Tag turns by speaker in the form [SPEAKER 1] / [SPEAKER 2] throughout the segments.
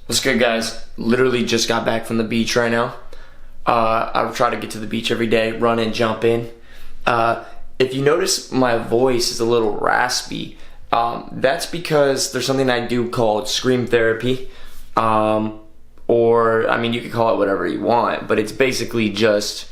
[SPEAKER 1] What's good, guys? Literally just got back from the beach right now. I try to get to the beach every day, run in, jump in. If you notice my voice is a little raspy, that's because there's something I do called scream therapy. Or, I mean, you can call it whatever you want, but it's basically just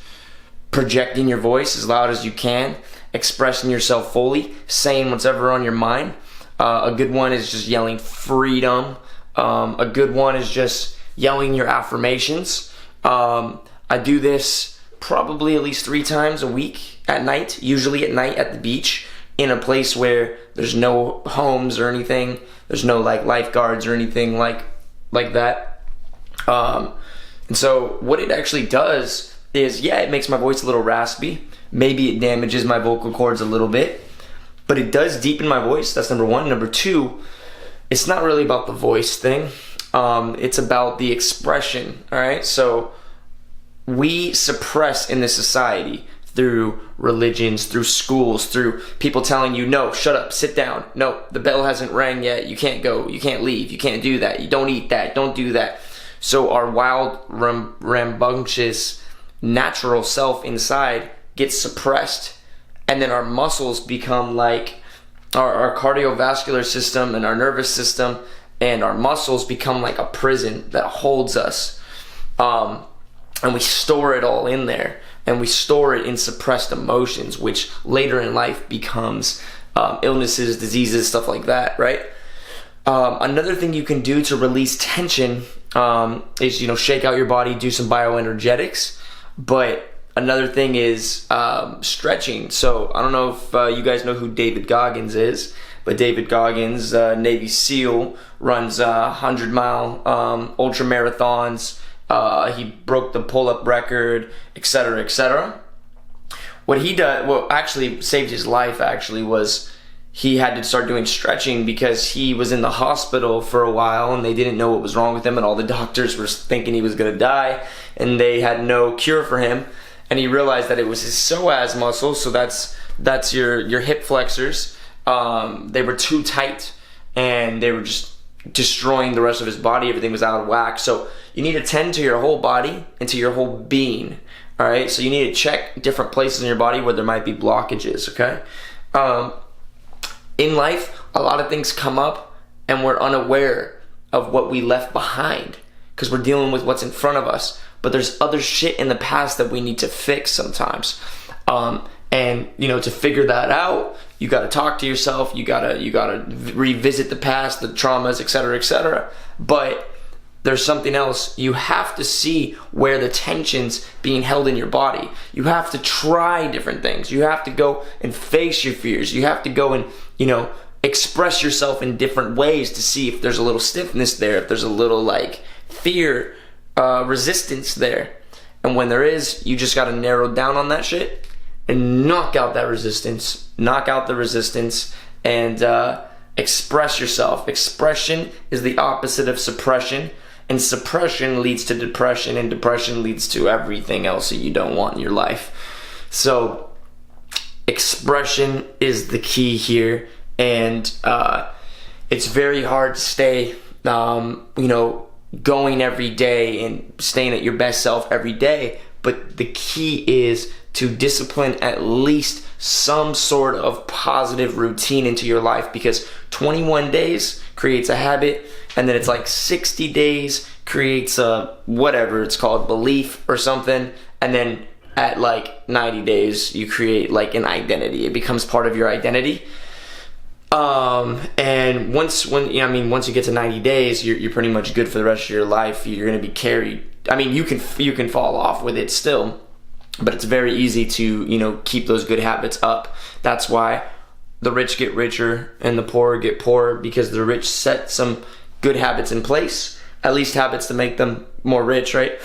[SPEAKER 1] projecting your voice as loud as you can, expressing yourself fully, saying what's ever on your mind. A good one is just yelling freedom. A good one is just yelling your affirmations. I do this probably at least 3 times a week at night, usually at night at the beach, in a place where there's no homes or anything. There's no like lifeguards or anything like that. And so what it actually does is, yeah, it makes my voice a little raspy. Maybe it damages my vocal cords a little bit, but it does deepen my voice. That's number one. Number two, it's not really about the voice thing. It's about the expression, all right? So we suppress in this society through religions, through schools, through people telling you, no, shut up, sit down. No, the bell hasn't rang yet. You can't go. You can't leave. You can't do that. You don't eat that. Don't do that. So our wild, rambunctious, natural self inside gets suppressed, and then our muscles become like our cardiovascular system and our nervous system and our muscles become like a prison that holds us. And we store it all in there, and we store it in suppressed emotions, which later in life becomes illnesses, diseases, stuff like that, right? Another thing you can do to release tension is, shake out your body, do some bioenergetics. But another thing is stretching. So I don't know if you guys know who David Goggins is, but David Goggins, Navy SEAL, runs 100-mile ultra marathons. He broke the pull-up record, etc., etc. What he actually saved his life, was he had to start doing stretching because he was in the hospital for a while and they didn't know what was wrong with him, and all the doctors were thinking he was going to die and they had no cure for him. And he realized that it was his psoas muscles, so that's your hip flexors. They were too tight and they were just destroying the rest of his body. Everything was out of whack. So you need to tend to your whole body and to your whole being. All right, so you need to check different places in your body where there might be blockages. Okay. In life, a lot of things come up and we're unaware of what we left behind because we're dealing with what's in front of us. But there's other shit in the past that we need to fix sometimes. And to figure that out, you got to talk to yourself. You got to revisit the past, the traumas, etc., etc. But there's something else. You have to see where the tension's being held in your body. You have to try different things. You have to go and face your fears. You have to go and, express yourself in different ways to see if there's a little stiffness there, if there's a little like fear, resistance there. And when there is, you just got to narrow down on that shit and knock out that resistance, and express yourself. Expression is the opposite of suppression. And suppression leads to depression, and depression leads to everything else that you don't want in your life. So expression is the key here, and it's very hard to stay, going every day and staying at your best self every day. But the key is to discipline at least some sort of positive routine into your life, because 21 days creates a habit, and then it's like 60 days creates a whatever it's called, belief or something, and then at like 90 days you create like an identity. It becomes part of your identity. And once you get to 90 days, you're pretty much good for the rest of your life. You're going to be carried. I mean, you can fall off with it still, but it's very easy to, keep those good habits up. That's why the rich get richer and the poor get poorer, because the rich set some good habits in place, at least habits to make them more rich, right?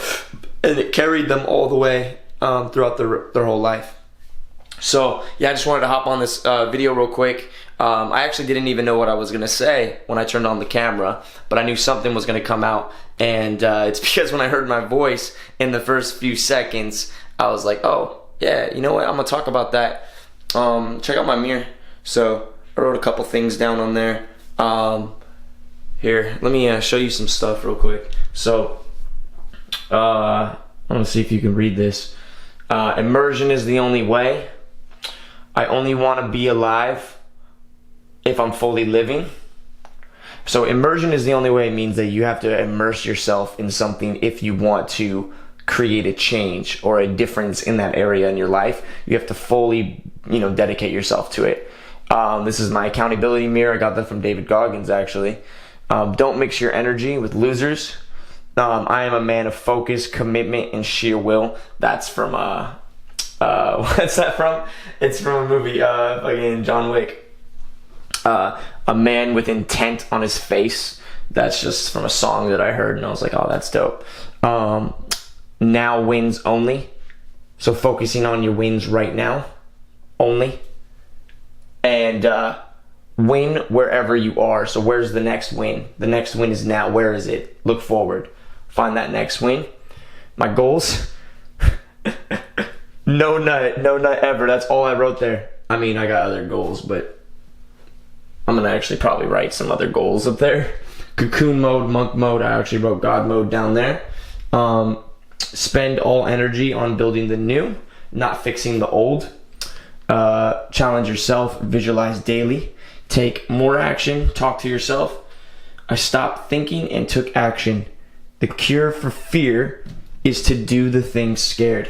[SPEAKER 1] And it carried them all the way throughout their whole life. So yeah, I just wanted to hop on this video real quick. I actually didn't even know what I was going to say when I turned on the camera, but I knew something was going to come out, and it's because when I heard my voice in the first few seconds, I was like, oh yeah, you know what, I'm going to talk about that. Check out my mirror. So I wrote a couple things down on there. Here, let me show you some stuff real quick. So, I'm gonna see if you can read this. Immersion is the only way. I only want to be alive if I'm fully living. So immersion is the only way means that you have to immerse yourself in something if you want to create a change or a difference in that area in your life. You have to fully, dedicate yourself to it. This is my accountability mirror. I got that from David Goggins, actually. Don't mix your energy with losers. I am a man of focus, commitment, and sheer will. That's from what's that from? It's from a movie, fucking John Wick. A man with intent on his face. That's just from a song that I heard, and I was like, oh, that's dope. Now wins only. So focusing on your wins right now only. And win wherever you are. So where's the next win? The next win is now. Where is it? Look forward. Find that next win. My goals. No nut ever. That's all I wrote there. I mean, I got other goals, but I'm gonna actually probably write some other goals up there. Cocoon mode, monk mode. I actually wrote God mode down there. Spend all energy on building the new, not fixing the old. Challenge yourself. Visualize daily. Take more action. Talk to yourself. I stopped thinking and took action. The cure for fear is to do the thing scared.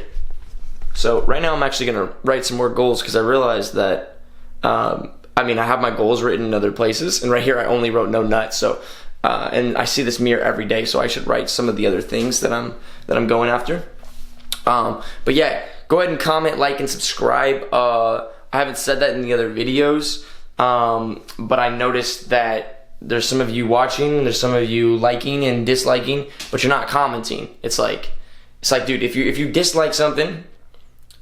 [SPEAKER 1] So right now I'm actually going to write some more goals because I realized that, I have my goals written in other places, and right here I only wrote no nut. So, and I see this mirror every day, so I should write some of the other things that I'm going after. But yeah, go ahead and comment, like, and subscribe. I haven't said that in the other videos, but I noticed that there's some of you watching, there's some of you liking and disliking, but you're not commenting. It's like, dude, if you dislike something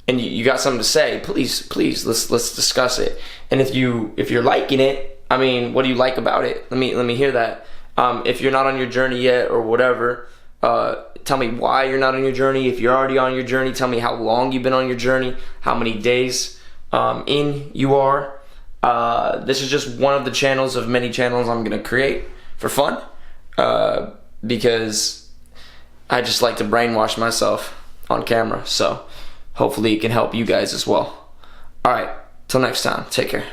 [SPEAKER 1] and you got something to say, please let's discuss it. And if you're liking it, what do you like about it? Let me hear that. If you're not on your journey yet or whatever, tell me why you're not on your journey. If you're already on your journey, tell me how long you've been on your journey, how many days in you are. This is just one of the channels of many channels I'm gonna create for fun, because I just like to brainwash myself on camera. So hopefully it can help you guys as well. All right, till next time, take care.